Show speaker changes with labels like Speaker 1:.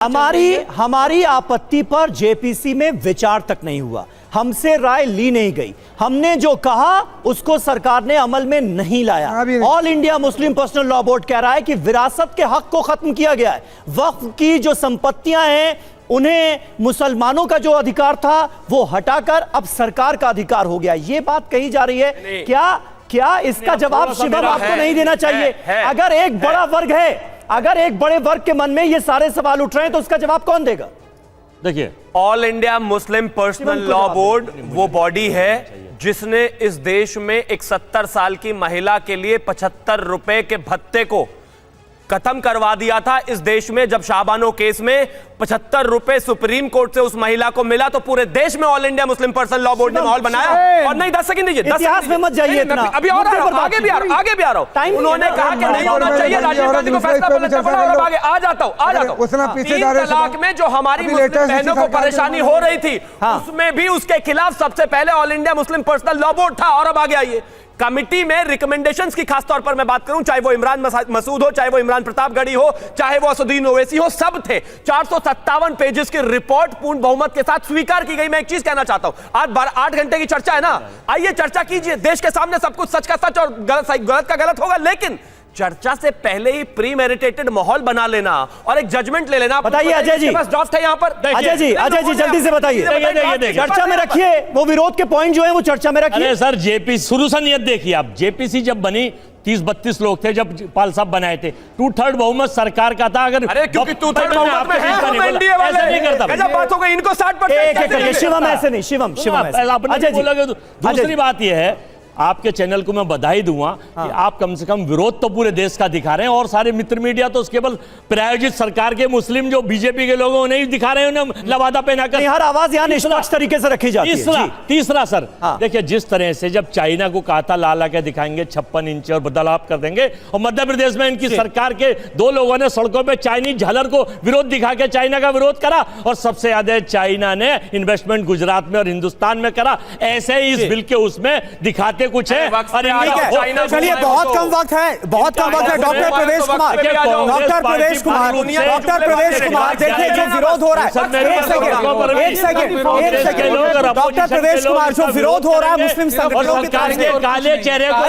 Speaker 1: हमारी आपत्ति पर जेपीसी में विचार तक नहीं हुआ, हमसे राय ली नहीं गई। हमने जो कहा उसको सरकार ने अमल में नहीं लाया। All India Muslim personal law board कह रहा है कि विरासत के हक को खत्म किया गया है। वक्फ की जो संपत्तियां हैं उन्हें मुसलमानों का जो अधिकार था वो हटाकर अब सरकार का अधिकार हो गया। ये बात कही जा रही है। क्या इसका जवाब शिवम आपको नहीं देना चाहिए? अगर एक बड़ा वर्ग है, अगर एक बड़े वर्ग के मन में ये सारे सवाल उठ रहे हैं तो उसका जवाब कौन देगा?
Speaker 2: देखिए,
Speaker 3: all India Muslim personal law board वो बॉडी है जिसने इस देश में एक 70 साल की महिला के लिए 75 रुपए के भत्ते को खत्म करवा दिया था। इस देश में जब शाहबानो केस में 75 रुपए सुप्रीम कोर्ट से उस महिला को मिला तो पूरे देश में all India Muslim personal law board ने माहौल बनाया। और नहीं, 10 सेकंड दीजिए,
Speaker 1: इतिहास में मत जाइए इतना।
Speaker 3: अभी और आगे भी आ रहा हूं। उन्होंने कहा कि नहीं होना चाहिए, राजीव गांधी को फैसला पलटना पड़ा और आगे आ जाता हूं। 3 तलाक में जो हमारी मुस्लिम बहनों को परेशानी हो रही थी उसमें भी उसके खिलाफ सबसे पहले all India Muslim personal law board था। और अब आगे आइए, कमिटी में रिकमेंडेशंस की खास तौर पर मैं बात करूं, चाहे वो इमरान मसूद हो, चाहे वो इमरान प्रतापगढ़ी हो, चाहे वो असदुद्दीन ओवैसी हो, सब थे। 457 पेजेस की रिपोर्ट पूर्ण बहुमत के साथ स्वीकार की गई। मैं एक चीज कहना चाहता हूं, आज 8 घंटे की चर्चा है ना, आइए चर्चा कीजिए। देश के सामने सब कुछ सच का सच और गलत का गलत होगा, लेकिन चर्चा से पहले ही प्री मेडिटेटेड माहौल बना लेना और एक जजमेंट ले लेना।
Speaker 1: बताइए अजय जी,
Speaker 3: बस ड्राफ्ट है यहां पर।
Speaker 1: अजय जी जल्दी से बताइए, चर्चा में रखिए वो विरोध के पॉइंट जो है वो चर्चा में रखिए।
Speaker 2: अरे सर, जेपीसी शुरू से नियत देखिए आप। जेपीसी जब बनी 30-32 लोग थे जब पाल साहब बनाए थे, 2/3 बहुमत सरकार का था। अगर
Speaker 3: क्योंकि 2/3 बहुमत में है हम एनडीए वाले,
Speaker 2: ऐसा नहीं करता।
Speaker 3: गजब बात हो गई, इनको 60%
Speaker 1: शिवम ऐसे नहीं, शिवम
Speaker 2: अजय जी, दूसरी बात यह है, आपके चैनल को मैं बधाई दूंगा कि आप कम से कम विरोध तो पूरे देश का दिखा रहे हैं और सारे मित्र मीडिया तो केवल प्रायोजित सरकार के मुस्लिम जो बीजेपी के लोग उन्हें दिखा रहे हैं, उन्हें लवादा पहनाकर।
Speaker 1: हर आवाज यहाँ निष्पक्ष तरीके से रखी जाती है।
Speaker 2: तीसरा सर, देखिए, जिस तरह से जब चाइना को कहा था ला के दिखाएंगे 56 इंच और बदलाव कर देंगे, और मध्य प्रदेश में इनकी सरकार के 2 लोगों ने सड़कों पर चाइनीज झालर को विरोध दिखा के चाइना का विरोध करा, और सबसे ज्यादा चाइना ने इन्वेस्टमेंट गुजरात में और हिंदुस्तान में करा। ऐसे ही इस बिल के उसमें दिखाते कुछ है।
Speaker 1: चलिए, बहुत कम वक्त है, बहुत कम वक्त है। डॉक्टर प्रवेश कुमार, देखिए जो विरोध हो रहा है, एक सेकंड, डॉक्टर प्रवेश कुमार, जो विरोध हो रहा है मुस्लिम संगठनों के
Speaker 2: काले चेहरे को